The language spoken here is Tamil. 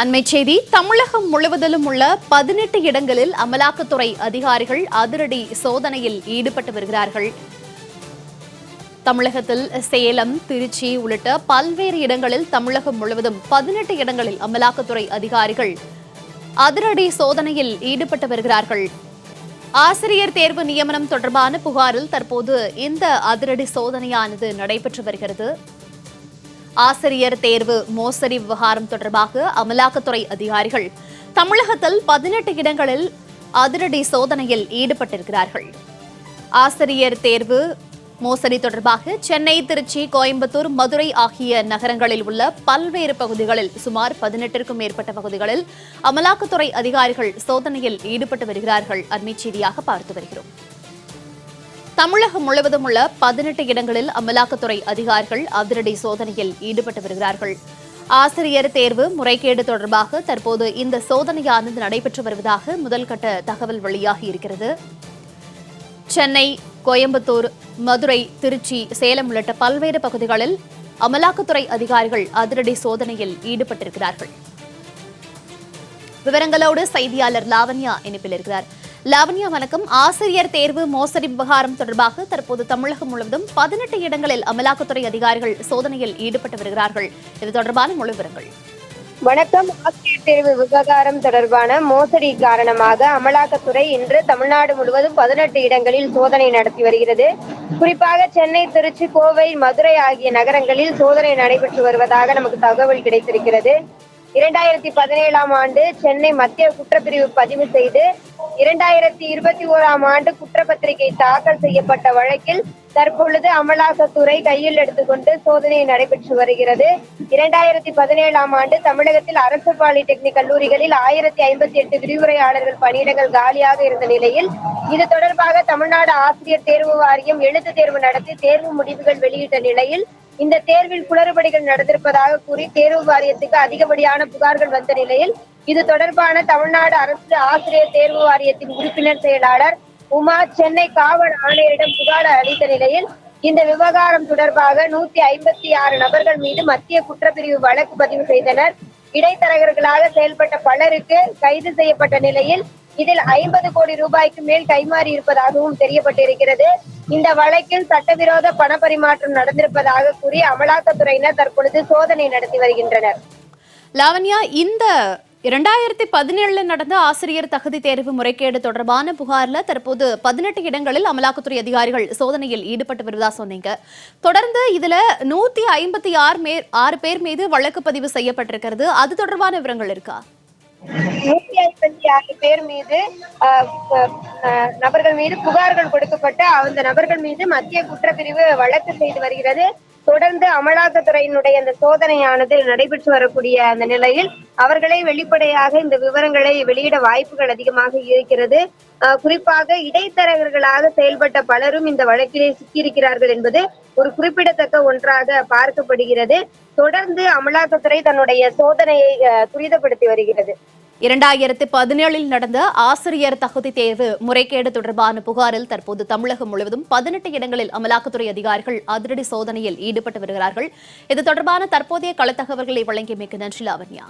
அண்மை செய்தி. தமிழகம் முழுவதிலும் உள்ள 18 இடங்களில் அமலாக்கத்துறை அதிகாரிகள் அதிரடி சோதனையில் ஈடுபட்டு வருகிறார்கள். தமிழகத்தில் சேலம், திருச்சி உள்ளிட்ட பல்வேறு இடங்களில் தமிழகம் முழுவதும் 18 இடங்களில் அமலாக்கத்துறை அதிகாரிகள் அதிரடி சோதனையில் ஈடுபட்டு வருகிறார்கள். ஆசிரியர் தேர்வு நியமனம் தொடர்பான புகாரில் தற்போது இந்த அதிரடி சோதனையானது நடைபெற்று வருகிறது. ஆசிரியர் தேர்வு மோசடி விவகாரம் தொடர்பாக அமலாக்கத்துறை அதிகாரிகள் தமிழகத்தில் 18 இடங்களில் அதிரடி சோதனையில் ஈடுபட்டிருக்கிறார்கள். ஆசிரியர் தேர்வு மோசடி தொடர்பாக சென்னை, திருச்சி, கோயம்புத்தூர், மதுரை ஆகிய நகரங்களில் உள்ள பல்வேறு பகுதிகளில் சுமார் 18க்கும் மேற்பட்ட பகுதிகளில் அமலாக்கத்துறை அதிகாரிகள் சோதனையில் ஈடுபட்டு வருகிறார்கள். அண்மை செய்தியாக பார்த்து வருகிறோம். தமிழகம் முழுவதும் உள்ள 18 இடங்களில் அமலாக்கத்துறை அதிகாரிகள் அதிரடி சோதனையில் ஈடுபட்டு வருகிறார்கள். ஆசிரியர் தேர்வு முறைகேடு தொடர்பாக தற்போது இந்த சோதனையானது நடைபெற்று வருவதாக முதல்கட்ட தகவல் வெளியாகி இருக்கிறது. சென்னை, கோயம்புத்தூர், மதுரை, திருச்சி, சேலம் உள்ளிட்ட பல்வேறு பகுதிகளில் அமலாக்கத்துறை அதிகாரிகள் அதிரடி சோதனையில் ஈடுபட்டிருக்கிறார்கள். விவரங்களோடு செய்தியாளர் லாவண்யா இணைப்பில் இருக்கிறார். லாவண்யா, வணக்கம். ஆசிரியர் தேர்வு மோசடி விவகாரம் தொடர்பாக தற்போது தமிழகம் முழுவதும் 18 இடங்களில் அமலாக்கத்துறை அதிகாரிகள் சோதனையில் ஈடுபட்டு வருகிறார்கள். இது தொடர்பான முழு விவரங்கள். வணக்கம். ஆசிரியர் தேர்வு விவகாரம் தொடர்பான மோசடி காரணமாக அமலாக்கத்துறை இன்று தமிழ்நாடு முழுவதும் 18 இடங்களில் சோதனை நடத்தி வருகிறது. குறிப்பாக சென்னை, திருச்சி, கோவை, மதுரை ஆகிய நகரங்களில் சோதனை நடைபெற்று வருவதாக நமக்கு தகவல் கிடைத்திருக்கிறது. 2017ஆம் ஆண்டு சென்னை மத்திய குற்றப்பிரிவு பதிவு செய்து 2021ஆம் ஆண்டு குற்றப்பத்திரிகை தாக்கல் செய்யப்பட்ட வழக்கில் தற்பொழுது அமலாக்கத்துறை கையில் எடுத்துக்கொண்டு சோதனை நடைபெற்று வருகிறது. 2017ஆம் ஆண்டு தமிழகத்தில் அரசு பாலிடெக்னிக் கல்லூரிகளில் 1058 விரிவுரையாளர்கள் பணியிடங்கள் காலியாக இருந்த நிலையில் இது தொடர்பாக தமிழ்நாடு ஆசிரியர் தேர்வு வாரியம் எழுத்து தேர்வு நடத்தி தேர்வு முடிவுகள் வெளியிட்ட நிலையில் இந்த தேர்வில் குளறுபடிகள் நடந்திருப்பதாக கூறி தேர்வு வாரியத்துக்கு அதிகப்படியான புகார்கள் வந்த நிலையில் இது தொடர்பான தமிழ்நாடு அரசு ஆசிரியர் தேர்வு வாரியத்தின் உறுப்பினர் செயலாளர் உமா சென்னை காவல் ஆணையரிடம் புகார் அளித்த நிலையில் இந்த விவகாரம் தொடர்பாக 156 நபர்கள் மீது மத்திய குற்றப்பிரிவு வழக்கு பதிவு செய்தனர். இடைத்தரகர்களாக செயல்பட்ட பலருக்கு கைது செய்யப்பட்ட நிலையில் இதில் 50 கோடி ரூபாய்க்கு மேல் கைமாறி இருப்பதாகவும் தெரியப்பட்டிருக்கிறது. இந்த வழக்கில் சட்டவிரோத பணப்பரிமாற்றம் நடந்திருப்பதாக கூறி அமலாக்கத்துறையினர் தற்பொழுது சோதனை நடத்தி வருகின்றனர். லாவண்யா, இந்த 2017 நடந்த ஆசிரியர் தகுதி தேர்வு முறைகேடு தொடர்பான புகார்ல தற்போது 18 இடங்களில் அமலாக்கத்துறை அதிகாரிகள் சோதனையில் ஈடுபட்டு வருவதா சொன்னீங்க. தொடர்ந்து இதுல 156 பேர் மீது வழக்கு பதிவு செய்யப்பட்டிருக்கிறது. அது தொடர்பான விவரங்கள் இருக்கா? 156 பேர் மீது நபர்கள் மீது புகார்கள் கொடுக்கப்பட்டு அந்த நபர்கள் மீது மத்திய குற்றப்பிரிவு வழக்கு செய்து வருகிறது. தொடர்ந்து அமலாக்கத்துறையினுடைய இந்த சோதனையானது நடைபெற்று வரக்கூடிய அந்த நிலையில் அவர்களை வெளிப்படையாக இந்த விவரங்களை வெளியிட வாய்ப்புகள் அதிகமாக இருக்கிறது. குறிப்பாக இடைத்தரகர்களாக செயல்பட்ட பலரும் இந்த வழக்கிலே சிக்கியிருக்கிறார்கள் என்பது ஒரு குறிப்பிடத்தக்க ஒன்றாக பார்க்கப்படுகிறது. தொடர்ந்து அமலாக்கத்துறை தன்னுடைய சோதனையை துரிதப்படுத்தி வருகிறது. 2017 நடந்த ஆசிரியர் தகுதி தேர்வு முறைகேடு தொடர்பான புகாரில் தற்போது தமிழகம் முழுவதும் 18 இடங்களில் அமலாக்கத்துறை அதிகாரிகள் அதிரடி சோதனையில் ஈடுபட்டு வருகிறார்கள். இது தொடர்பான தற்போதைய களத்தகவல்களை வழங்கியமைக்கு நன்றி லாவண்யா.